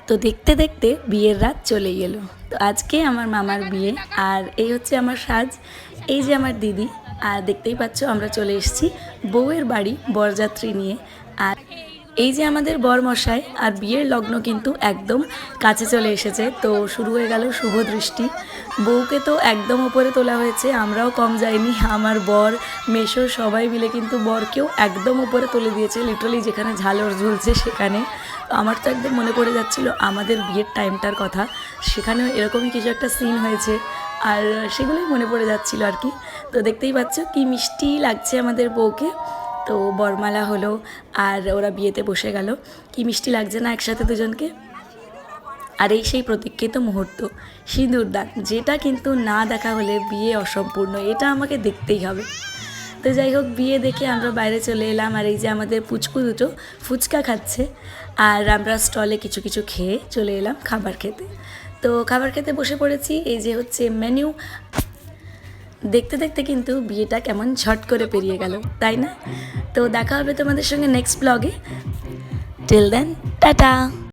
তো দেখতে দেখতে বিয়ের রাত চলেই এলো। তো আজকে আমার মামার বিয়ে, আর এই হচ্ছে আমার সাজ। এই যে আমার দিদি, আর দেখতেই পাচ্ছ আমরা চলে এসেছি বউয়ের বাড়ি বরযাত্রী নিয়ে। আর এই যে আমাদের বরমশাই, আর বিয়ের লগ্ন কিন্তু একদম কাছে চলে এসেছে। তো শুরু হয়ে গেল শুভ দৃষ্টি। বউকে তো একদম ওপরে তোলা হয়েছে, আমরাও কম যাইনি। আমার বর, মেশো সবাই মিলে কিন্তু বরকেও একদম উপরে তুলে দিয়েছে, লিটারালি যেখানে ঝালর ঝুলছে সেখানে। তো আমার তো একদম মনে পড়ে যাচ্ছিল আমাদের বিয়ের টাইমটার কথা, সেখানেও এরকমই কিছু একটা সিন হয়েছে, আর সেগুলোই মনে পড়ে যাচ্ছিল আর কি। তো দেখতেই পাচ্ছ কি মিষ্টি লাগছে আমাদের বউকে। তো বরমালা হলো, আর ওরা বিয়েতে বসে গেল। কি মিষ্টি লাগছে না একসাথে দুজনকে। আর এই সেই প্রতীক্ষিত মুহূর্ত, সিঁদুরদান, যেটা কিন্তু না দেখা হলে বিয়ে অসম্পূর্ণ, এটা আমাকে দেখতেই হবে। তো যাই হোক, বিয়ে দেখে আমরা বাইরে চলে এলাম, আর এই যে আমাদের পুচকু দুটো ফুচকা খাচ্ছে, আর আমরা স্টলে কিছু কিছু খেয়ে চলে এলাম খাবার খেতে। তো খাবার খেতে বসে পড়েছি, এই যে হচ্ছে মেনু। দেখতে দেখতে কিন্তু বিয়েটা কেমন ঝট করে পেরিয়ে গেল, তাই না? তো দেখা হবে তোমাদের সঙ্গে next blog. Till then, tata.